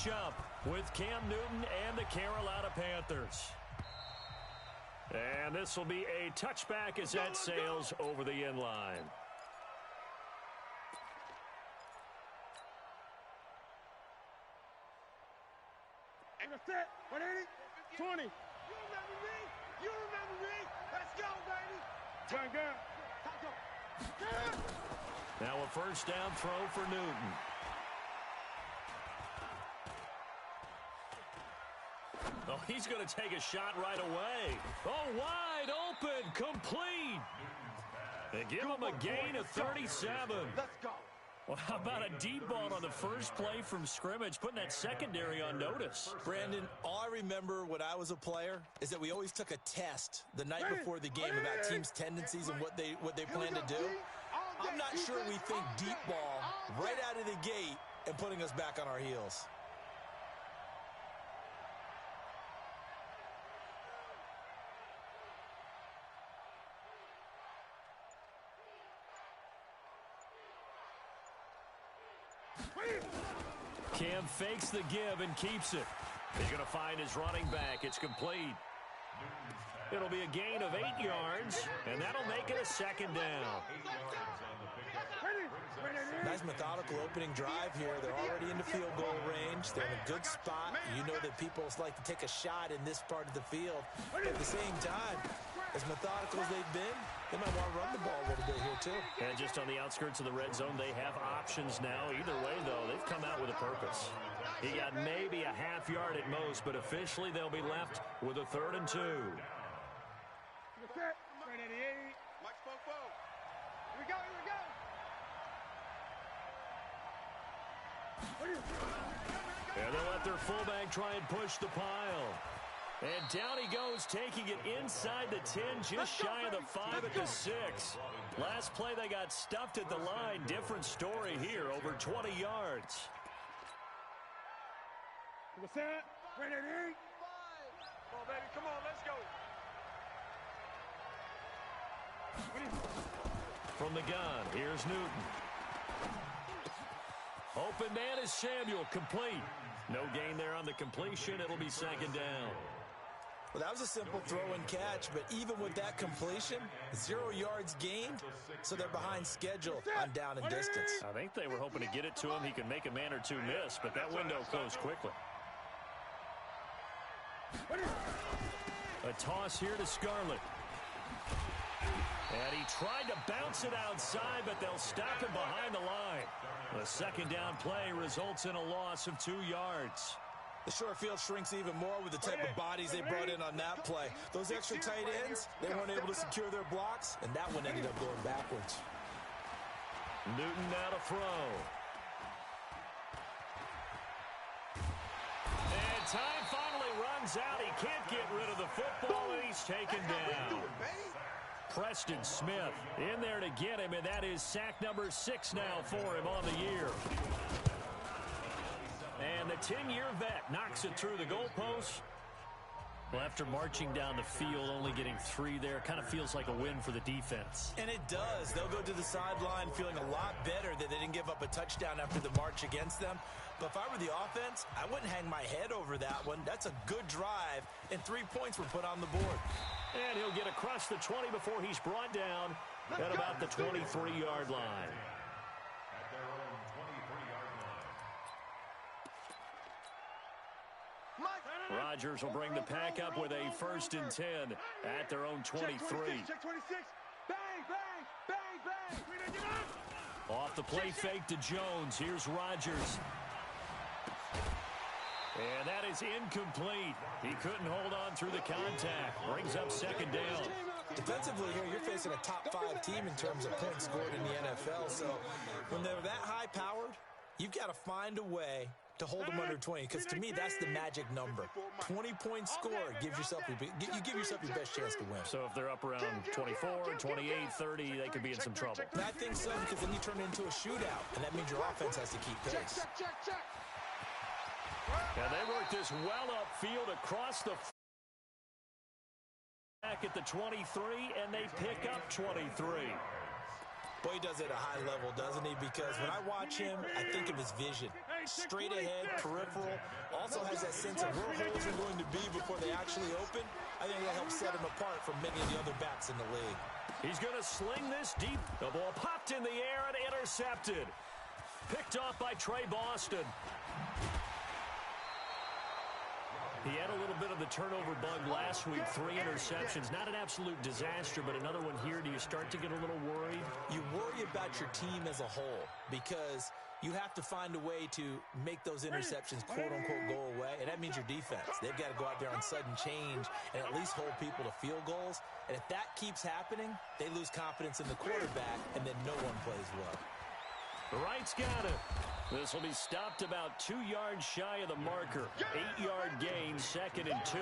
matchup with Cam Newton and the Carolina Panthers. And this will be a touchback as that sails over the end line. And the set, 180, 20. You remember me? You remember me? Let's go, baby. Turn, girl. Now a first down throw for Newton. Oh, he's going to take a shot right away. Oh, wide open, complete. They give him a gain of 37. Let's go. Well, how about a deep ball on the first play from scrimmage, putting that secondary on notice? Brandon, all I remember when I was a player is that we always took a test the night before the game about teams' tendencies and what they plan to do. I'm not sure we think deep ball right out of the gate and putting us back on our heels. Cam fakes the give and keeps it. He's going to find his running back. It's complete. It'll be a gain of 8 yards, and that'll make it a second down. Nice methodical opening drive here. They're already in the field goal range. They're in a good spot. You know that people like to take a shot in this part of the field. But at the same time, as methodical as they've been, they might want to run the ball a little bit here too. And just on the outskirts of the red zone, they have options now. Either way, though, they've come out with a purpose. He got maybe a half yard at most, but officially they'll be left with a 3rd and 2. Here we go, here we go. And they'll let their fullback try and push the pile. And down he goes, taking it inside the 10, just shy of the 5 at the 6. Last play, they got stuffed at the line. Different story here, over 20 yards. What's that? 180. Come on, baby, come on, let's go. From the gun, here's Newton. Open man is Samuel, complete. No gain there on the completion. It'll be second down. Well, that was a simple throw and catch, but even with that completion, 0 yards gained, so they're behind schedule on down and distance. I think they were hoping to get it to him. He could make a man or two miss, but that window closed quickly. A toss here to Scarlett. And he tried to bounce it outside, but they'll stop him behind the line. The second down play results in a loss of 2 yards. The short field shrinks even more with the type of bodies they brought in on that play. Those extra tight ends, they weren't able to secure their blocks, and that one ended up going backwards. Newton now to throw. And time finally runs out. He can't get rid of the football, and he's taken down. Preston Smith in there to get him, and that is sack number 6 now for him on the year. And the 10-year vet knocks it through the goalpost. Well, after marching down the field, only getting 3 there, kind of feels like a win for the defense. And it does. They'll go to the sideline feeling a lot better that they didn't give up a touchdown after the march against them. But if I were the offense, I wouldn't hang my head over that one. That's a good drive, and 3 points were put on the board. And he'll get across the 20 before he's brought down at about the 23-yard line. Rodgers will bring the pack up with a 1st and 10 at their own 23. Check 26. Bang, bang, bang, bang. Off the play fake to Jones. Here's Rodgers. And that is incomplete. He couldn't hold on through the contact. Brings up second down. Defensively here, you're facing a top-5 team in terms of points scored in the NFL. So when they're that high-powered, you've got to find a way to hold them under 20, because to me, that's the magic number. 20 points scored, you give yourself your best chance to win. So if they're up around 24, 28, 30, they could be in some trouble. And I think so, because then you turn it into a shootout, and that means your offense has to keep pace. And they work this well upfield across the back at the 23, and they pick up 23. Boy, he does it at a high level, doesn't he? Because when I watch him, I think of his vision. Straight ahead, peripheral, also has that sense of where holes are going to be before they actually open. I think that helps set him apart from many of the other backs in the league. He's going to sling this deep. The ball popped in the air and intercepted. Picked off by Trey Boston. He had a little bit of the turnover bug last week, 3 interceptions. Not an absolute disaster, but another one here. Do you start to get a little worried? You worry about your team as a whole because you have to find a way to make those interceptions, quote-unquote, go away, and that means your defense. They've got to go out there on sudden change and at least hold people to field goals. And if that keeps happening, they lose confidence in the quarterback, and then no one plays well. Wright's got it. This will be stopped about 2 yards shy of the marker. 8-yard gain, 2nd and 2.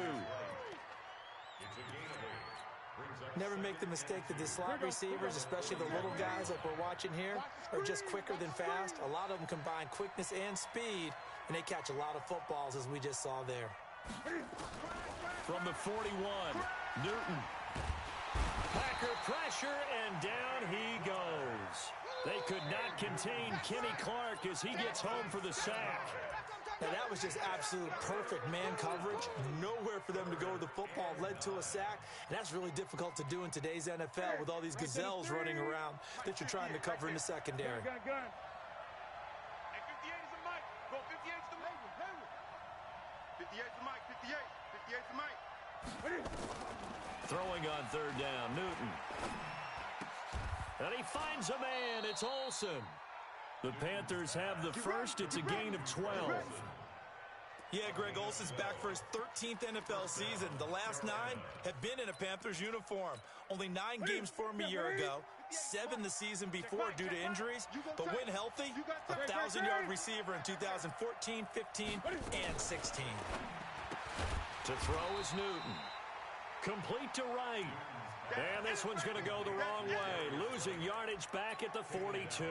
Never make the mistake that the slot receivers, especially the little guys like we're watching here, are just quicker than fast. A lot of them combine quickness and speed, and they catch a lot of footballs, as we just saw there. From the 41, Newton. Packer pressure, and down he goes. They could not contain Kenny Clark as he gets home for the sack. Now, that was just absolute perfect man coverage. Nowhere for them to go with the football. Led to a sack, and that's really difficult to do in today's NFL with all these gazelles running around that you're trying to cover in the secondary. Hey, 58 is the mic. Go, 58 is the mic. 58 is the mic. 58. 58 is the mic. Throwing on 3rd down, Newton. And he finds a man. It's Olsen. The Panthers have the first. It's a gain of 12. Yeah, Greg Olsen's back for his 13th NFL season. The last 9 have been in a Panthers uniform. Only 9 games for him a year ago, 7 the season before due to injuries. But when healthy, a 1,000-yard receiver in 2014, 15, and 16. To throw is Newton. Complete to Wright. And this one's going to go the wrong way. Losing yardage back at the 42.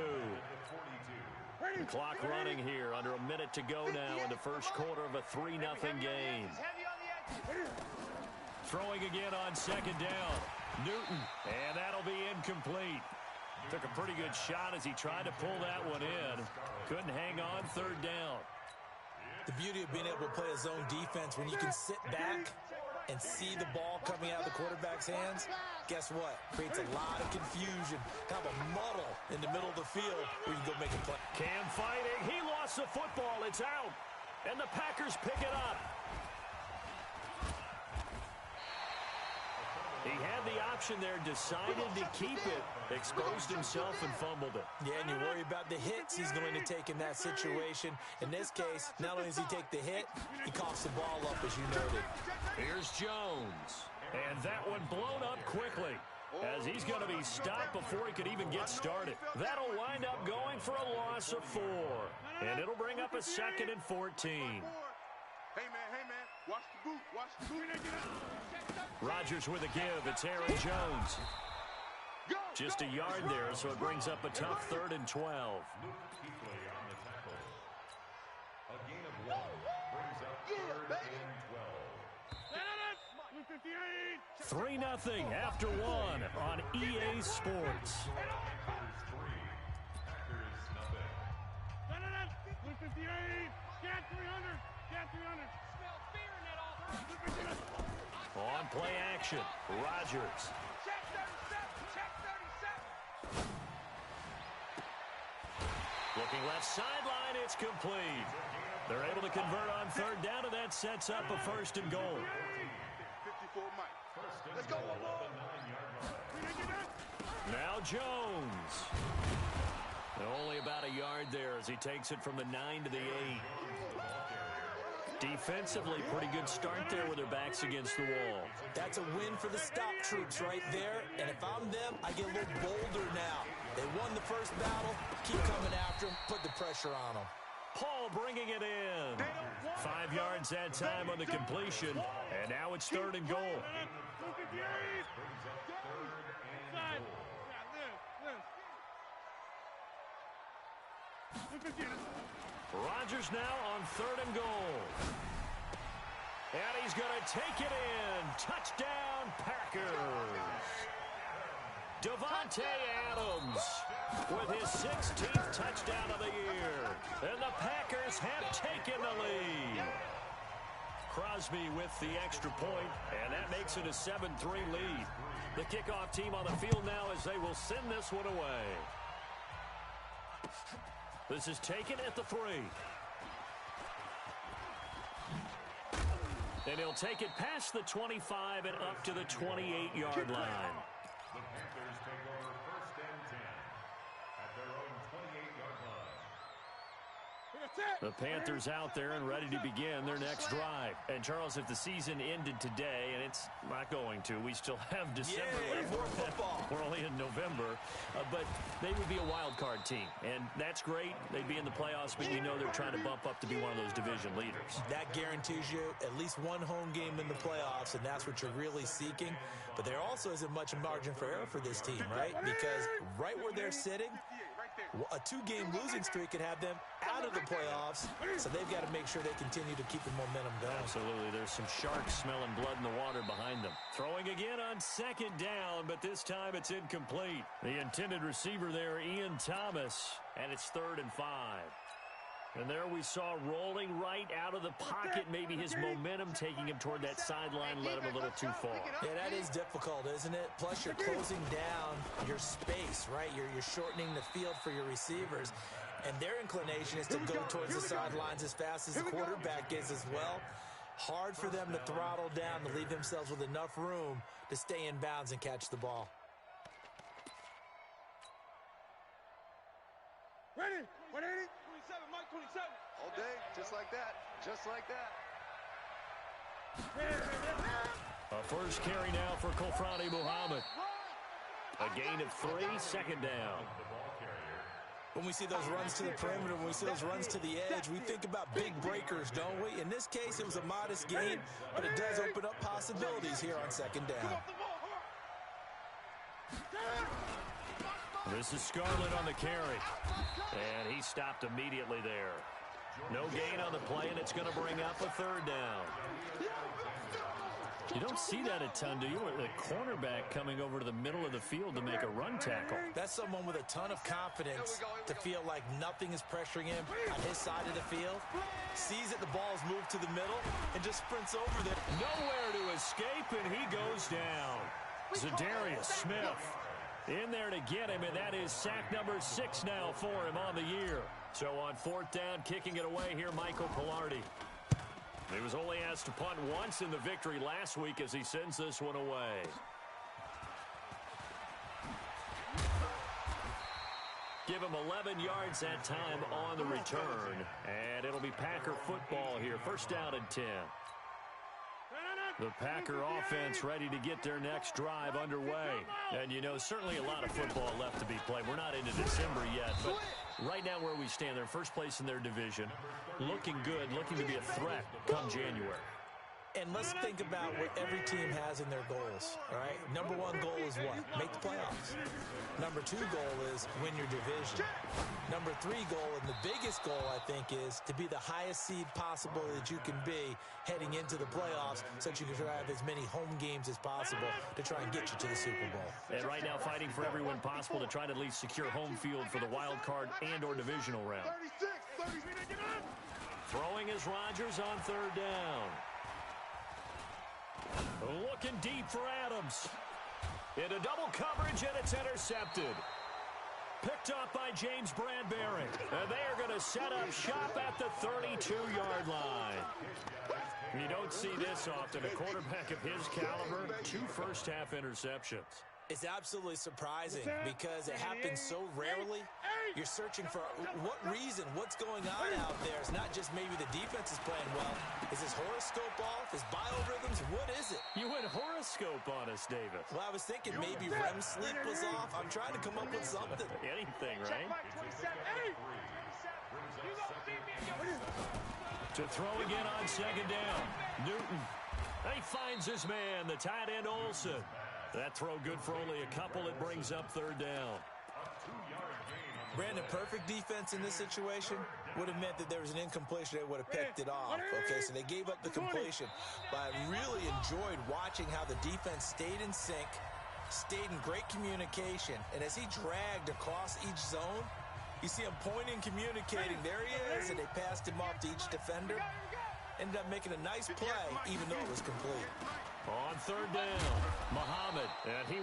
The clock running here. Under a minute to go now in the first quarter of a 3-0 game. Throwing again on 2nd down. Newton. And that'll be incomplete. Took a pretty good shot as he tried to pull that one in. Couldn't hang on 3rd down. The beauty of being able to play a zone defense when you can sit back and see the ball coming out of the quarterback's hands, guess what? Creates a lot of confusion, kind of a muddle in the middle of the field where you can go make a play. Cam fighting. He lost the football. It's out. And the Packers pick it up. He had the option there, decided to keep it, exposed himself and fumbled it. Yeah, and you worry about the hits he's going to take in that situation. In this case, not only does he take the hit, he coughs the ball up, as you noted. Here's Jones. And that one blown up quickly as he's going to be stopped before he could even get started. That'll wind up going for a loss of 4. And it'll bring up a 2nd and 14. Hey, man, watch the boot, watch the boot. Rodgers with a give. It's Aaron Jones. Just a yard there, so it brings up a tough 3rd and 12. 3-0 after 1 on EA Sports. On play action, Rodgers. Looking left sideline, it's complete. They're able to convert on 3rd down, and that sets up a 1st and goal. 54 Mike. Let's go. Now Jones. And only about a yard there as he takes it from the 9 to the 8. Defensively, pretty good start there with their backs against the wall. That's a win for the stop troops right there. And if I'm them, I get a little bolder now. They won the first battle. Keep coming after them. Put the pressure on them. Paul bringing it in. 5 yards that time on the completion. And now it's 3rd and goal. Rodgers now on 3rd and goal. And he's going to take it in. Touchdown, Packers. Davante Adams with his 16th touchdown of the year. And the Packers have taken the lead. Crosby with the extra point, and that makes it a 7-3 lead. The kickoff team on the field now as they will send this one away. This is taken at the 3. And he'll take it past the 25 and up to the 28-yard line. The Panthers take over 1st and 10 at their own 28-yard line. The Panthers out there and ready to begin their next drive. And, Charles, if the season ended today, and it's not going to, we still have December left. More football. We're only in November. But they would be a wild card team. And that's great. They'd be in the playoffs, but you know they're trying to bump up to be one of those division leaders. That guarantees you at least one home game in the playoffs, and that's what you're really seeking. But there also isn't much margin for error for this team, right? Because right where they're sitting, a 2-game losing streak could have them out of the playoffs, so they've got to make sure they continue to keep the momentum going. Absolutely. There's some sharks smelling blood in the water behind them. Throwing again on 2nd down, but this time it's incomplete. The intended receiver there, Ian Thomas, and it's 3rd and 5. And there we saw rolling right out of the pocket. Maybe his momentum taking him toward that sideline led him a little too far. Yeah, that is difficult, isn't it? Plus, you're closing down your space, right? You're shortening the field for your receivers. And their inclination is to go towards the sidelines as fast as the quarterback is as well. Hard for them to throttle down to leave themselves with enough room to stay in bounds and catch the ball. Ready? 180? 27, Mike, 27. All day, just like that. Just like that. A first carry now for Kofrani Muhammad. A gain of 3, 2nd down. When we see those runs to the perimeter, when we see those runs to the edge, we think about big breakers, don't we? In this case, it was a modest gain, but it does open up possibilities here on 2nd down. This is Scarlett on the carry. And he stopped immediately there. No gain on the play, and it's going to bring up a 3rd down. You don't see that a ton, do you? The cornerback coming over to the middle of the field to make a run tackle. That's someone with a ton of confidence to feel like nothing is pressuring him on his side of the field. Sees that the ball's moved to the middle and just sprints over there. Nowhere to escape, and he goes down. Zadarius Smith in there to get him, and that is sack number 6 now for him on the year. So on 4th down, kicking it away here, Michael Pilardi. He was only asked to punt once in the victory last week as he sends this one away. Give him 11 yards that time on the return. And it'll be Packer football here. 1st down and 10. The Packer offense ready to get their next drive underway. And, you know, certainly a lot of football left to be played. We're not into December yet, but right now where we stand, they're first place in their division. Looking good, looking to be a threat come January. And let's think about what every team has in their goals, all right? Number 1 goal is what? Make the playoffs. Number 2 goal is win your division. Number 3 goal, and the biggest goal, I think, is to be the highest seed possible that you can be heading into the playoffs so that you can have as many home games as possible to try and get you to the Super Bowl. And right now fighting for every win possible to try to at least secure home field for the wild card and or divisional round. 36. Throwing is Rodgers on 3rd down. Looking deep for Adams. Into double coverage, and it's intercepted. Picked up by James Bradbury. And they are going to set up shop at the 32-yard line. You don't see this often. A quarterback of his caliber, 2 first-half interceptions. It's absolutely surprising because it happens so rarely. You're searching for what reason, what's going on out there. It's not just maybe the defense is playing well. Is his horoscope off? His biorhythms? What is it? You went horoscope on us, David. Well, I was thinking maybe REM sleep was off. I'm trying to come up with something. Anything, right? To throw again on 2nd down. Newton. He finds his man, the tight end Olsen. That throw good for only a couple. It brings up 3rd down. Brandon, perfect defense in this situation would have meant that there was an incompletion. They would have picked it off. Okay, so they gave up the completion. But I really enjoyed watching how the defense stayed in sync, stayed in great communication. And as he dragged across each zone, you see him pointing, communicating. There he is, and they passed him off to each defender. ended up making a nice play, even though it was complete. On third down, Muhammad, and he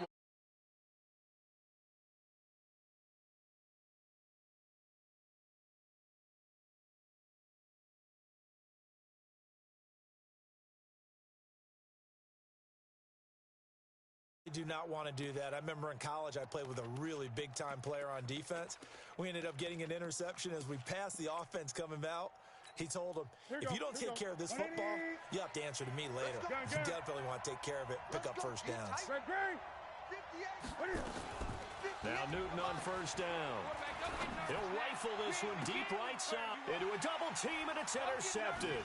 do not want to do that. I remember in college I played with a really big-time player on defense. We ended up getting an interception as we passed the offense coming out. He told him, if you don't take care of this football, you have to answer to me later. You definitely want to take care of it, pick up first downs. Now Newton on first down. He'll rifle this one deep right side into a double team, and it's intercepted.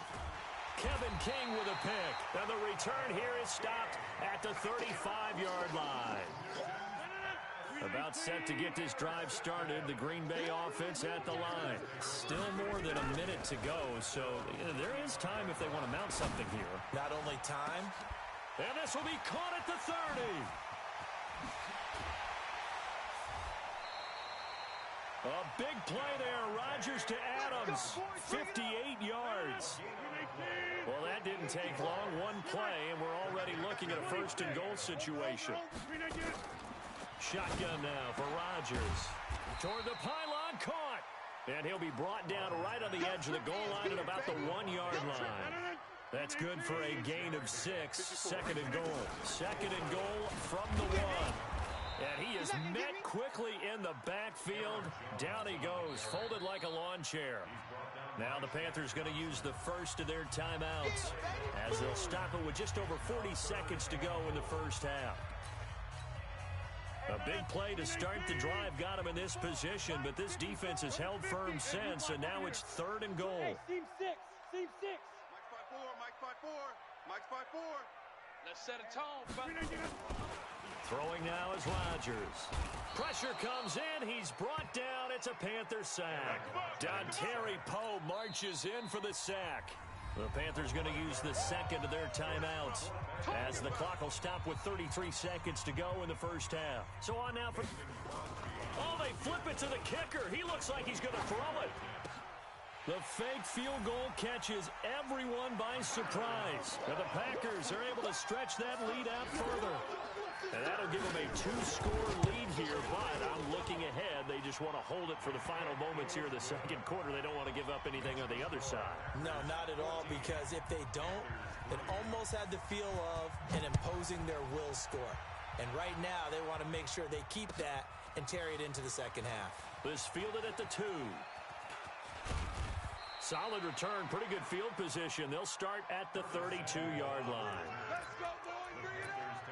Kevin King with a pick, and the return here is stopped at the 35-yard line. About set to get this drive started, the Green Bay offense at the line. Still more than a minute to go, so there is time if they want to mount something here. Not only time. And this will be caught at the 30. A big play there, Rodgers to Adams, 58 yards. Well, that didn't take long, one play, and we're already looking at a first and goal situation. Shotgun now for Rodgers. Toward the pylon, caught. And he'll be brought down right on the edge of the goal line at about the 1-yard line. That's good for a gain of 6, second and goal. Second and goal from the 1. And he is met quickly in the backfield. Down he goes, folded like a lawn chair. Now the Panthers going to use the first of their timeouts as they'll stop it with just over 40 seconds to go in the first half. A big play to start the drive got him in this position, but this defense has held firm since, and now it's third and goal. Team 6. Mike's 5-4. Let's set a tone. Throwing now is Rodgers. Pressure comes in. He's brought down. It's a Panther sack. Dontari Poe marches in for the sack. The Panthers going to use the second of their timeouts as the clock will stop with 33 seconds to go in the first half. So on now for... Oh, they flip it to the kicker. He looks like he's going to throw it. The fake field goal catches everyone by surprise. And the Packers are able to stretch that lead out further. And that'll give them a 2-score lead here, but I'm looking ahead. They just want to hold it for the final moments here in the second quarter. They don't want to give up anything on the other side. No, not at all, because if they don't, it almost had the feel of an imposing their will score. And right now, they want to make sure they keep that and carry it into the second half. This fielded at the 2. Solid return, pretty good field position. They'll start at the 32-yard line. Let's go, boys. Bring it up.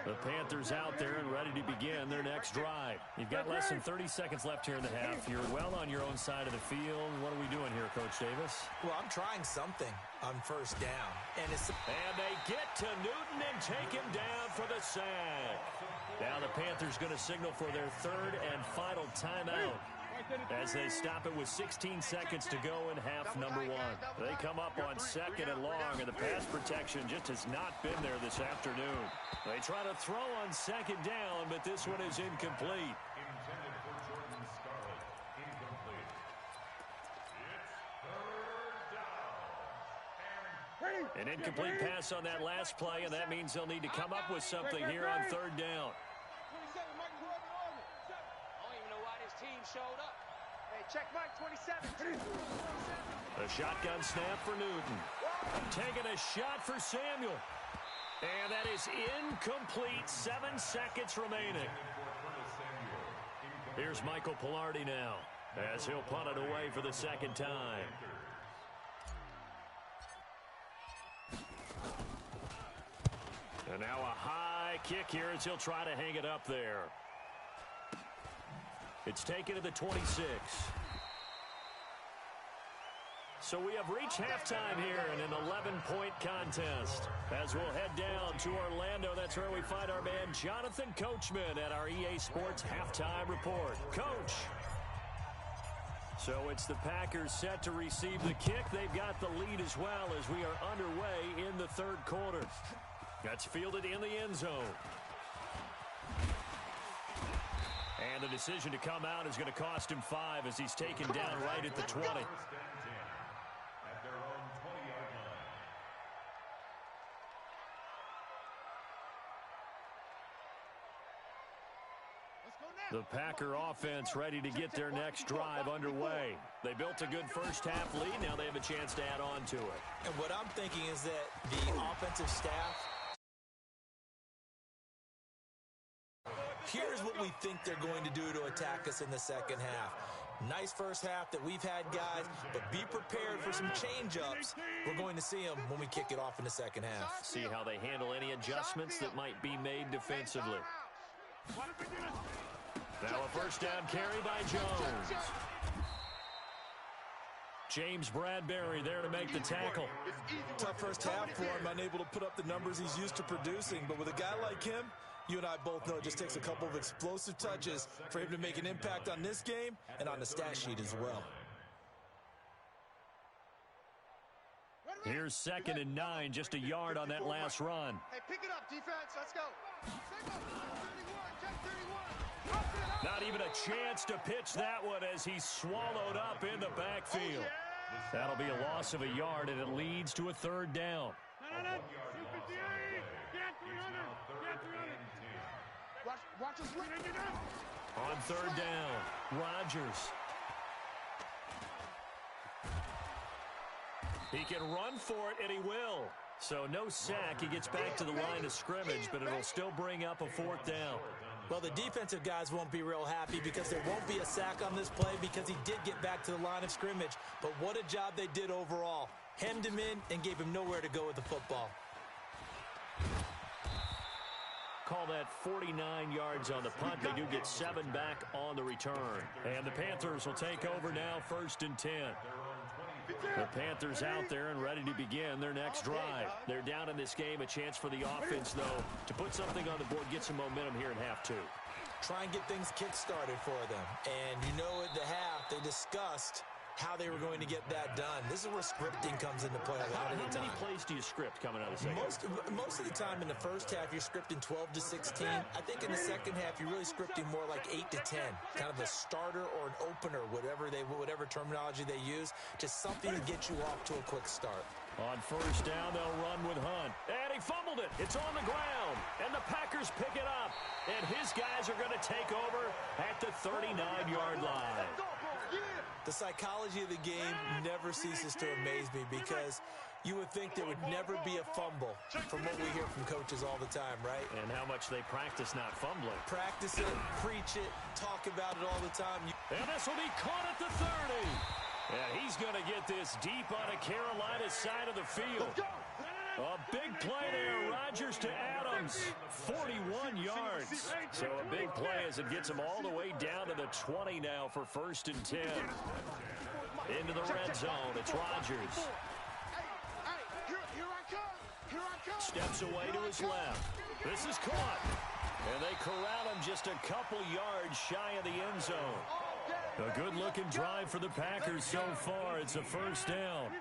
The Panthers out there and ready to begin their next drive. You've got less than 30 seconds left here in the half. You're well on your own side of the field. What are we doing here, Coach Davis? Well, I'm trying something on first down. And they get to Newton and take him down for the sack. Now the Panthers going to signal for their third and final timeout as they stop it with 16 seconds to go in half number 1. They come up on second and long, and the pass protection just has not been there this afternoon. They try to throw on second down, but this one is incomplete. Intended for Jordan Scarlett. Incomplete. It's third down. An incomplete pass on that last play, and that means they'll need to come up with something here on third down. 27, Mike, I don't even know why this team showed up. Hey, check Mike, 27. A shotgun snap for Newton. Taking a shot for Samuel. And that is incomplete. 7 seconds remaining. Here's Michael Pilardi now as he'll punt it away for the second time. And now a high kick here as he'll try to hang it up there. It's taken to the 26. So we have reached halftime here in an 11-point contest. As we'll head down to Orlando, that's where we find our man Jonathan Coachman at our EA Sports Halftime Report. Coach. So it's the Packers set to receive the kick. They've got the lead as well as we are underway in the third quarter. That's fielded in the end zone. And the decision to come out is going to cost him 5 as he's taken down right at the 20. The Packer offense ready to get their next drive underway. They built a good first-half lead. Now they have a chance to add on to it. And what I'm thinking is that the offensive staff, here's what we think they're going to do to attack us in the second half. Nice first half that we've had, guys, but be prepared for some change-ups. We're going to see them when we kick it off in the second half. See how they handle any adjustments that might be made defensively. Now a first down carry by Jones. James Bradbury there to make the tackle. Tough first half for him, unable to put up the numbers he's used to producing. But with a guy like him, you and I both know it just takes a couple of explosive touches for him to make an impact on this game and on the stat sheet as well. Here's 2nd and 9, just a yard on that last run. Hey, pick it up, defense. Let's go. Not even a chance to pitch that one as he's swallowed up in the backfield. That'll be a loss of a yard, and it leads to a 3rd down. On 3rd down, Rodgers. He can run for it, and he will. So no sack. He gets back to the line of scrimmage, but it'll still bring up a 4th down. Well, the defensive guys won't be real happy because there won't be a sack on this play because he did get back to the line of scrimmage. But what a job they did overall. Hemmed him in and gave him nowhere to go with the football. Call that 49 yards on the punt. They do get 7 back on the return. And the Panthers will take over now, 1st and 10. The Panthers out there and ready to begin their next drive. They're down in this game. A chance for the offense, though, to put something on the board, get some momentum here in half 2. Try and get things kick-started for them. And you know at the half, they discussed how they were going to get that done. This is where scripting comes into play a lot of the time. How many plays do you script coming out of the second? Most of the time in the first half, you're scripting 12 to 16. I think in the second half, you're really scripting more like 8 to 10. Kind of a starter or an opener, whatever terminology they use, just something to get you off to a quick start. On 1st down, they'll run with Hunt. And he fumbled it. It's on the ground. And the Packers pick it up. And his guys are going to take over at the 39-yard line. The psychology of the game never ceases to amaze me because you would think there would never be a fumble from what we hear from coaches all the time, right? And how much they practice not fumbling. Practice it, preach it, talk about it all the time. And this will be caught at the 30. And he's going to get this deep on a Carolina side of the field. A big play there, Rodgers to Adams, 41 yards. So a big play as it gets him all the way down to the 20 now for 1st and 10. Into the red zone, it's Rodgers. Steps away to his left. This is caught. And they corral him just a couple yards shy of the end zone. A good-looking drive for the Packers so far. It's a 1st down.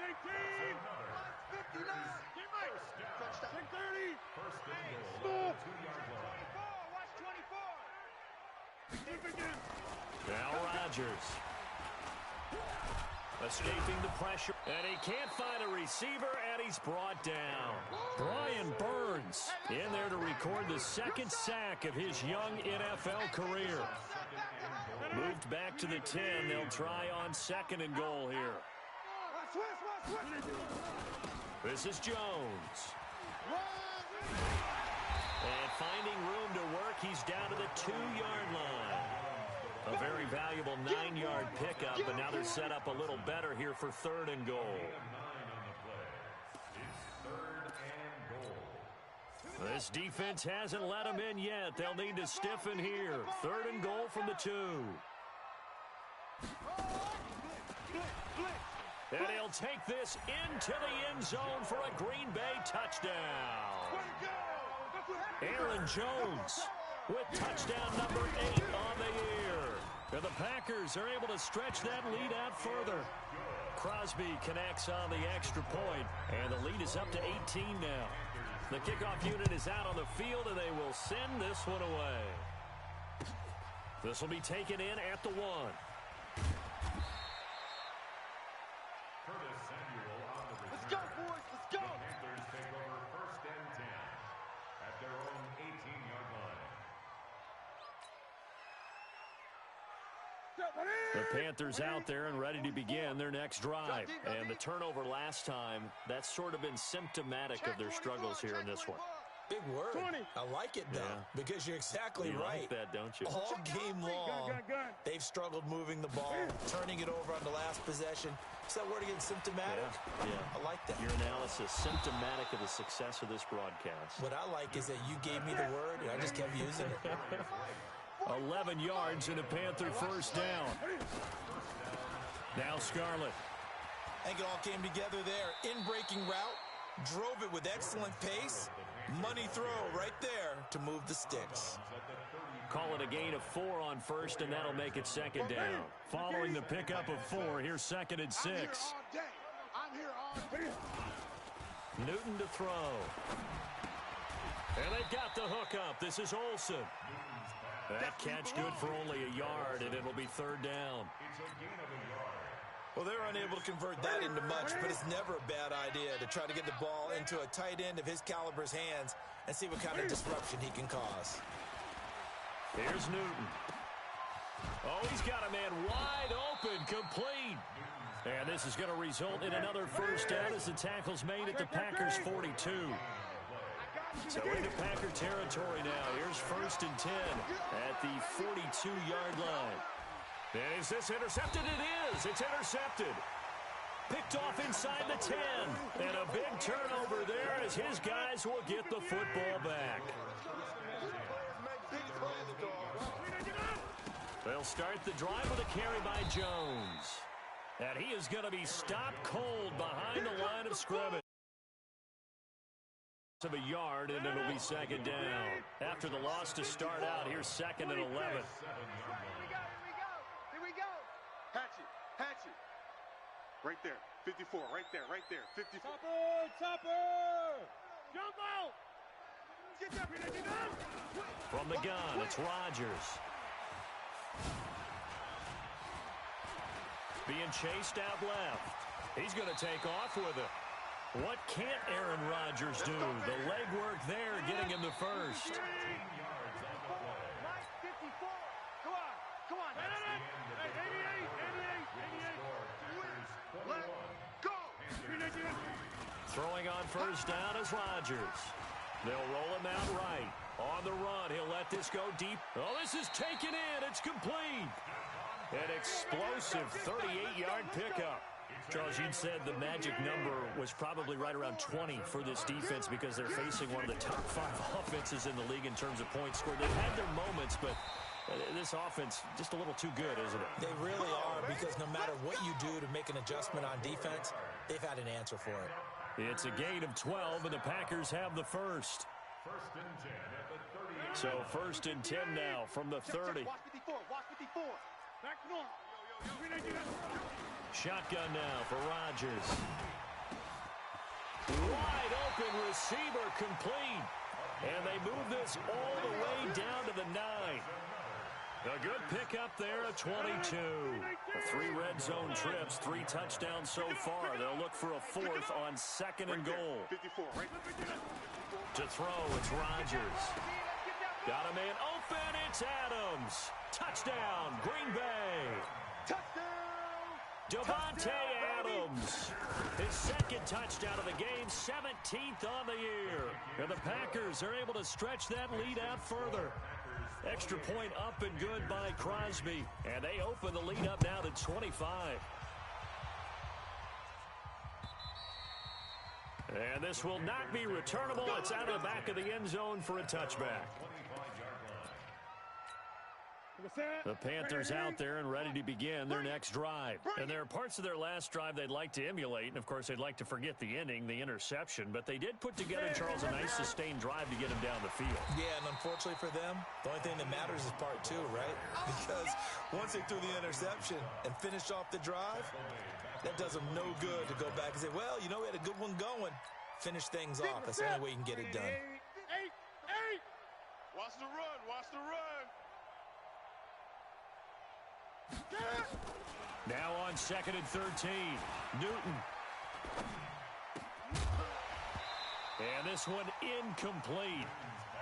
Now Rodgers. Escaping the pressure. And he can't find a receiver, and he's brought down. Brian Burns in there to record the 2nd sack of his young NFL career. Moved back to the 10. They'll try on 2nd and goal here. This is Jones. And finding room to work, he's down to the 2-yard line. A very valuable 9-yard pickup, but now they're set up a little better here for 3rd and goal. This defense hasn't let them in yet. They'll need to stiffen here. 3rd and goal from the 2. And he'll take this into the end zone for a Green Bay touchdown. Aaron Jones with touchdown number 8 on the year. And the Packers are able to stretch that lead out further. Crosby connects on the extra point, and the lead is up to 18 now. The kickoff unit is out on the field, and they will send this one away. This will be taken in at the 1. Let's go, boys. Let's go. The Panthers take over 1st and 10 at their own 18-yard line. The Panthers out there and ready to begin their next drive. And the turnover last time, that's sort of been symptomatic of their struggles here in this one. Big word. I like it, though, because you're exactly right. You like that, don't you? All game long, they've struggled moving the ball, turning it over on the last possession. Is that word again, symptomatic? Yeah. I like that. Your analysis, symptomatic of the success of this broadcast. What I like is that you gave me the word, and I just kept using it. 11 yards and a Panther first down. Now Scarlett. I think it all came together there. In-breaking route, drove it with excellent pace. Money throw right there to move the sticks. Call it a gain of 4 on first, and that'll make it second down. Following the pickup of 4, here's second and 6. I'm here all day. Newton to throw. And they've got the hook up. This is Olsen. That catch good for only a yard, and it'll be third down. Well, they're unable to convert that into much, but it's never a bad idea to try to get the ball into a tight end of his caliber's hands and see what kind of disruption he can cause. Here's Newton. Oh, he's got a man wide open, complete. And this is going to result in another first down as the tackle's made at the Packers' 42. So into Packer territory now. Here's first and 10 at the 42-yard line. And is this intercepted? It is. It's intercepted. Picked off inside the 10. And a big turnover there as his guys will get the football back. They'll start the drive with a carry by Jones. And he is going to be stopped cold behind the line of scrimmage. Of a yard, and it'll be second down. After the loss to start out, here's second and 11. Here we go. Hatchet. Right there, 54, right there, 54. Topper! Jump out! Get that! From the gun, it's Rodgers. Being chased out left. He's going to take off with it. What can't Aaron Rodgers do? The legwork there getting him the first. 54. Come on. 88. Let go. Throwing on first down is Rodgers. They'll roll him out right. On the run, he'll let this go deep. Oh, this is taken in. It's complete. An explosive 38-yard pickup. Charles, you'd said the magic number was probably right around 20 for this defense because they're facing one of the top 5 offenses in the league in terms of points scored. They've had their moments, but this offense just a little too good, isn't it? They really are, because no matter what you do to make an adjustment on defense, they've had an answer for it. It's a gain of 12, and the Packers have the first. So first and 10 now from the 30. Watch 54. Back north. Shotgun now for Rodgers. Wide open receiver complete. And they move this all the way down to the 9. A good pickup there at 22. 3 red zone trips, 3 touchdowns so far. They'll look for a 4th on second and goal. 54, right? To throw, it's Rodgers. Got a man open, it's Adams. Touchdown, Green Bay. Touchdown! Devontae Adams, his second touchdown of the game, 17th on the year. And the Packers are able to stretch that lead out further. Extra point up and good by Crosby. And they open the lead up now to 25. And this will not be returnable. It's out of the back of the end zone for a touchback. The Panthers out there and ready to begin their next drive. And there are parts of their last drive they'd like to emulate. And, of course, they'd like to forget the inning, the interception. But they did put together, Charles, a nice sustained drive to get him down the field. Yeah, and unfortunately for them, the only thing that matters is part 2, right? Because once they threw the interception and finished off the drive, that does them no good to go back and say, well, you know, we had a good one going. Finish things off. That's the only way you can get it done. 8. Watch the run. Now on second and 13, Newton. And this one incomplete.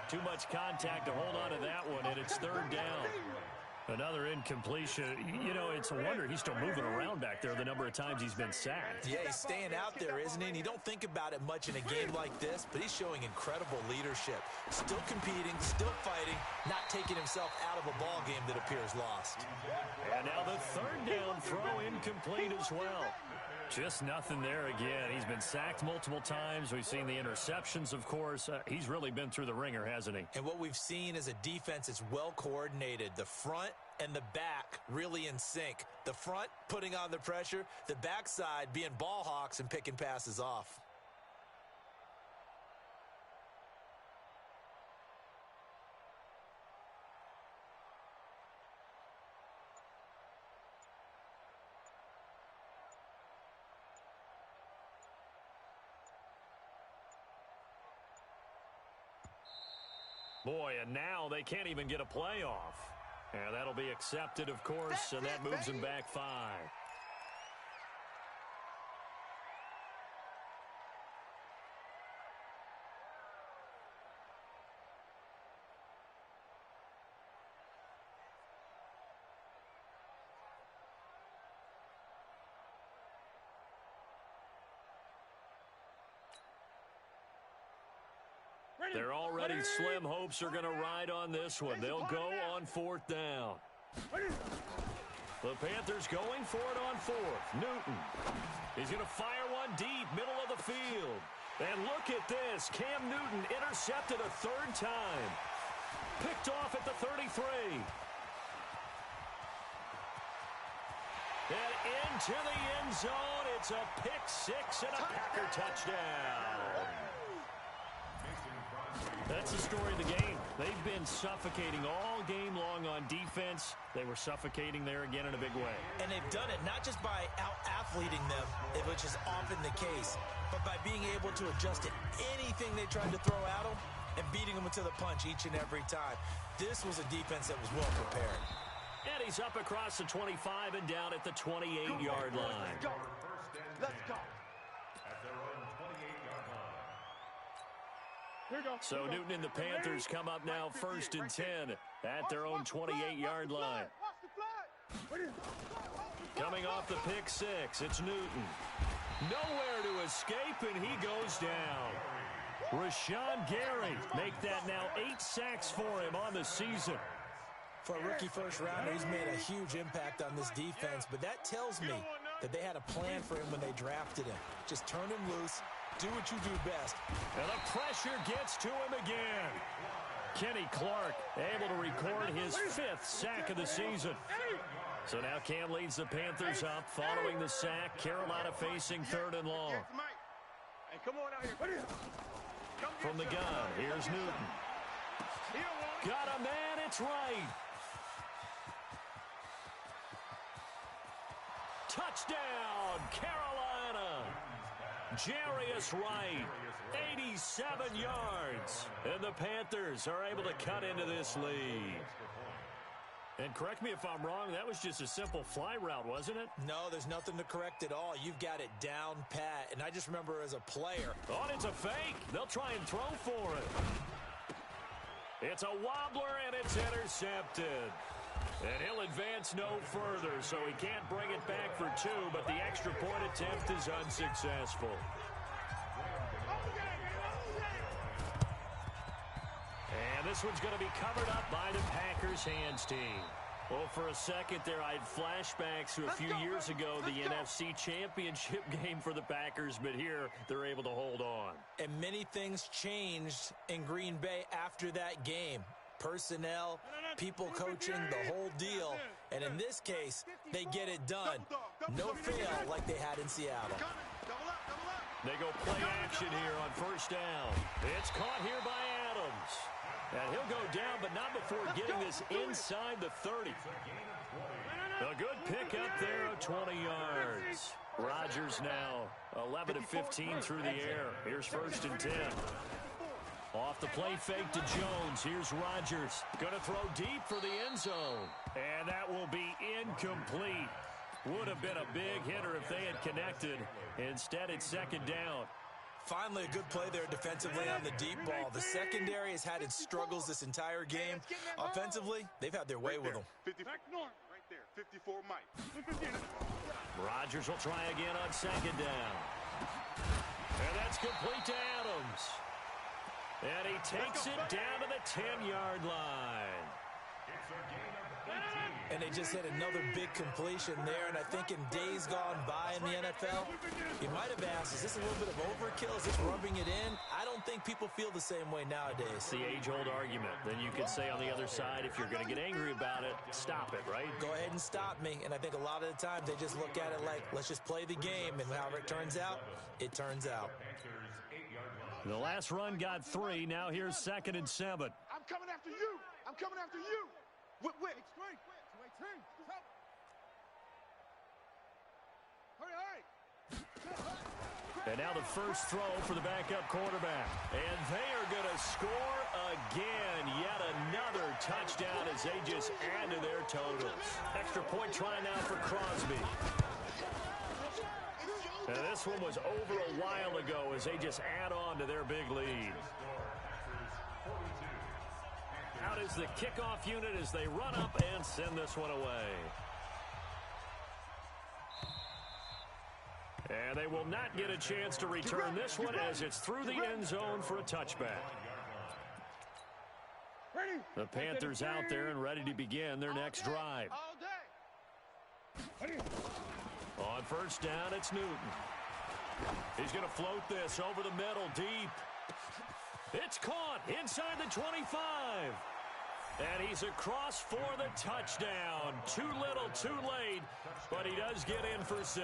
Too much contact to hold on to that one, and it's third down. Another incompletion. You know, it's a wonder he's still moving around back there the number of times he's been sacked. Yeah, he's staying out there, isn't he? And you don't think about it much in a game like this, but he's showing incredible leadership. Still competing, still fighting, not taking himself out of a ball game that appears lost. And now the third down throw incomplete as well. Just nothing there again. He's been sacked multiple times. We've seen the interceptions, of course. He's really been through the ringer, hasn't he? And what we've seen is a defense that's well coordinated. The front and the back really in sync. The front putting on the pressure, the backside being ball hawks and picking passes off. Boy, and now they can't even get a playoff. And that'll be accepted, of course, and that moves them back 5. They're already slim hopes are going to ride on this one. They'll go on 4th down. The Panthers going for it on 4th. Newton. He's going to fire one deep, middle of the field. And look at this. Cam Newton intercepted a 3rd time. Picked off at the 33. And into the end zone. It's a pick 6 and a Packer touchdown. That's the story of the game. They've been suffocating all game long on defense. They were suffocating there again in a big way. And they've done it not just by out-athleting them, which is often the case, but by being able to adjust to anything they tried to throw at them and beating them to the punch each and every time. This was a defense that was well prepared. And he's up across the 25 and down at the 28-yard line. Let's go. Let's go. So Newton and the Panthers come up now 1st and 10 at their own 28-yard line. Coming off the pick 6, it's Newton. Nowhere to escape, and he goes down. Rashawn Gary make that now 8 sacks for him on the season. For a rookie first-rounder, he's made a huge impact on this defense, but that tells me that they had a plan for him when they drafted him. Just turn him loose. Do what you do best. And the pressure gets to him again. Kenny Clark able to record his 5th sack of the season. So now Cam leads the Panthers up following the sack. Carolina facing 3rd and long. Hey, come on out here. From the gun, here's Newton. Got a man, it's right. Touchdown, Carolina. Jarius Wright, 87 yards. And the Panthers are able to cut into this lead. And correct me if I'm wrong, that was just a simple fly route, wasn't it? No, there's nothing to correct at all. You've got it down pat. And I just remember as a player. Oh, and it's a fake. They'll try and throw for it. It's a wobbler, and it's intercepted. And he'll advance no further, so he can't bring it back for 2, but the extra point attempt is unsuccessful. And this one's going to be covered up by the Packers hands team. Well, for a second there, I had flashbacks to a few years ago, the NFC Championship game for the Packers, but here they're able to hold on. And many things changed in Green Bay after that game. Personnel, people coaching, the whole deal. And in this case, they get it done. No fail like they had in Seattle. They go play action here on 1st down. It's caught here by Adams. And he'll go down, but not before getting this inside the 30. A good pickup there of 20 yards. Rodgers now 11 of 15 through the air. Here's 1st and 10. Off the play fake to Jones. Here's Rodgers. Going to throw deep for the end zone. And that will be incomplete. Would have been a big hitter if they had connected. Instead, it's 2nd down. Finally, a good play there defensively on the deep ball. The secondary has had its struggles this entire game. Offensively, they've had their way with them. 54 right there. 54 Mike. Rodgers will try again on second down. And that's complete to Adams. And he takes it down to the 10-yard line. It's a gain of 18. And they just hit another big completion there. And I think in days gone by in the NFL, you might have asked, is this a little bit of overkill? Is this rubbing it in? I don't think people feel the same way nowadays. It's the age-old argument. Then you could say on the other side, if you're going to get angry about it, stop it, right? Go ahead and stop me. And I think a lot of the time they just look at it like, let's just play the game. And however it turns out, it turns out. The last run got 3. Now here's 2nd and 7. I'm coming after you. I'm coming after you. Wait. Hurry. And now the first throw for the backup quarterback. And they are going to score again. Yet another touchdown as they just add to their totals. Extra point try now for Crosby. And this one was over a while ago as they just add on to their big lead. Out is the kickoff unit as they run up and send this one away. And they will not get a chance to return this one as it's through the end zone for a touchback. The Panthers out there and ready to begin their next drive. On first down, it's Newton. He's going to float this over the middle deep. It's caught inside the 25. And he's across for the touchdown. Too little, too late, but he does get in for 6.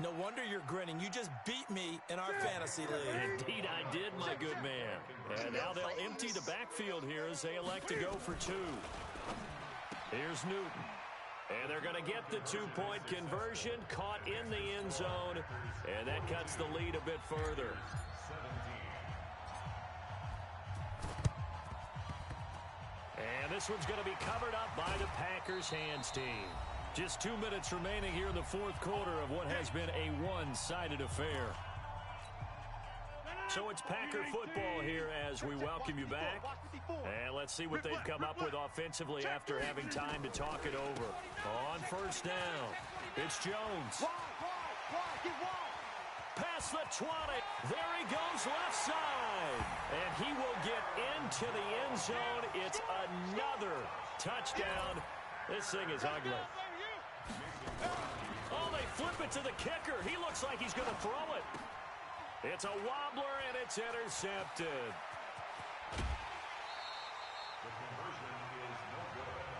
No wonder you're grinning. You just beat me in our fantasy league. Indeed, I did, my good man. And now they'll empty the backfield here as they elect to go for 2. Here's Newton. And they're going to get the 2-point conversion, caught in the end zone, and that cuts the lead a bit further. And this one's going to be covered up by the Packers hands team. Just 2 minutes remaining here in the fourth quarter of what has been a one-sided affair. So it's Packer football here as we welcome you back. And let's see what they've come up with offensively after having time to talk it over. On first down, it's Jones. Past the 20. There he goes left side. And he will get into the end zone. It's another touchdown. This thing is ugly. Oh, they flip it to the kicker. He looks like he's going to throw it. It's a wobbler, and it's intercepted.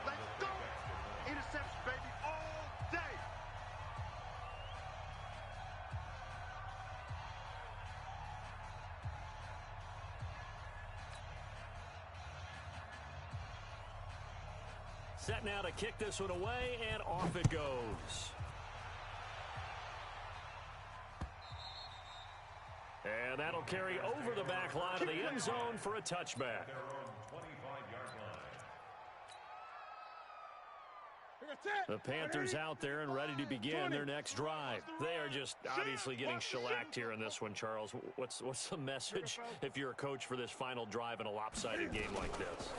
Let's go. Interception, baby, all day. Set now to kick this one away, and off it goes. And that'll carry over the back line of the end zone for a touchback. The Panthers out there and ready to begin their next drive. They are just obviously getting shellacked here in this one, Charles. What's the message if you're a coach for this final drive in a lopsided game like this?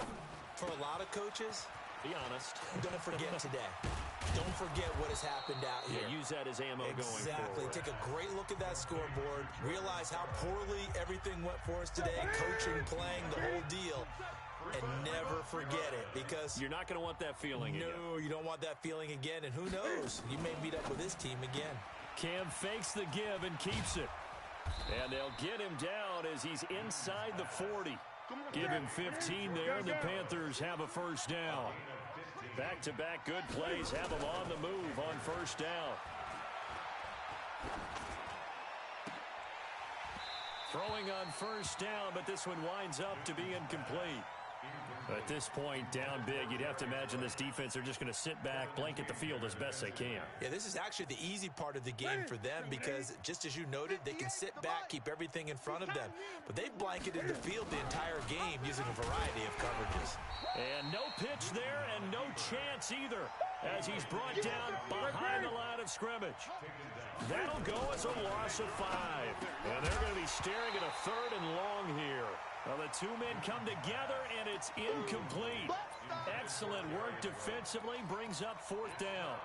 For a lot of coaches, be honest. I'm going to forget today. Don't forget what has happened out here. Yeah, use that as ammo going forward. Exactly. Take a great look at that scoreboard. Realize how poorly everything went for us today. Coaching, playing, the whole deal. And never forget it, because you're not going to want that feeling again. No, you don't want that feeling again. And who knows? You may meet up with this team again. Cam fakes the give and keeps it. And they'll get him down as he's inside the 40. Give him 15 there, and the Panthers have a first down. Back-to-back good plays have them on the move on first down. Throwing on first down, but this one winds up to be incomplete. At this point, down big, you'd have to imagine this defense are just going to sit back, blanket the field as best they can. Yeah, this is actually the easy part of the game for them because, just as you noted, they can sit back, keep everything in front of them. But they've blanketed the field the entire game using a variety of coverages. And no pitch there and no chance either as he's brought down behind the line of scrimmage. That'll go as a loss of 5. And they're going to be be staring at a 3rd and long here. Well, the two men come together, and it's incomplete. Excellent work defensively, brings up 4th down.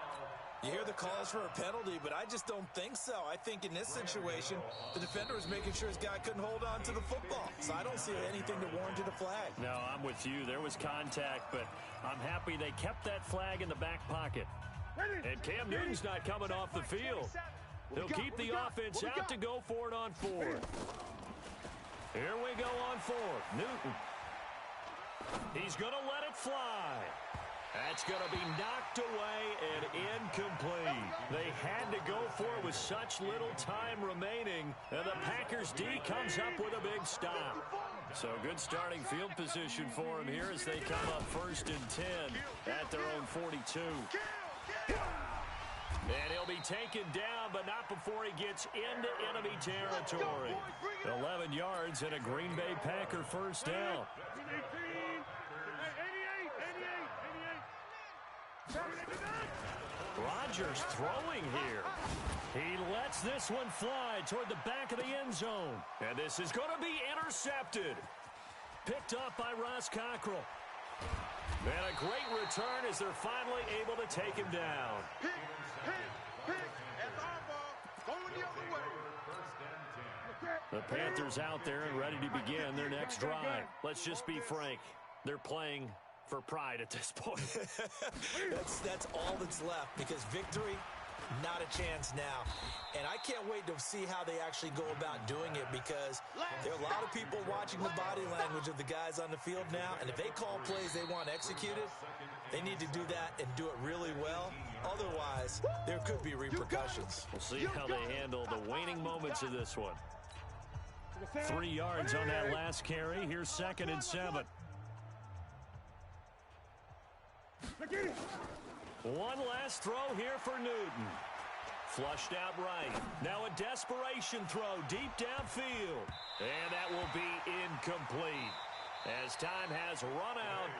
You hear the calls for a penalty, but I just don't think so. I think in this situation, the defender was making sure his guy couldn't hold on to the football. So I don't see anything to warrant a flag. No, I'm with you. There was contact, but I'm happy they kept that flag in the back pocket. And Cam Newton's not coming off the field. He'll keep the offense out to go for it on 4th. Here we go on 4th. Newton. He's going to let it fly. That's going to be knocked away and incomplete. They had to go for it with such little time remaining. And the Packers D comes up with a big stop. So good starting field position for him here as they come up 1st and 10 at their own 42. And he'll be taken down, but not before he gets into enemy territory. 11 yards and a Green Bay Packer 1st down. Rodgers throwing here. He lets this one fly toward the back of the end zone. And this is going to be intercepted. Picked up by Ross Cockrell. And a great return as they're finally able to take him down. Pick. That's our ball. Going the other way. The Panthers out there and ready to begin their next drive. Let's just be frank. They're playing for pride at this point. That's all that's left, because victory, not a chance now. And I can't wait to see how they actually go about doing it, because there are a lot of people watching the body language of the guys on the field now, and if they call plays they want executed, they need to do that and do it really well. Otherwise, there could be repercussions. We'll see how they handle the waning moments of this one. 3 yards on that last carry. Here's 2nd and 7. One last throw here for Newton. Flushed out right. Now a desperation throw deep downfield. And that will be incomplete, as time has run out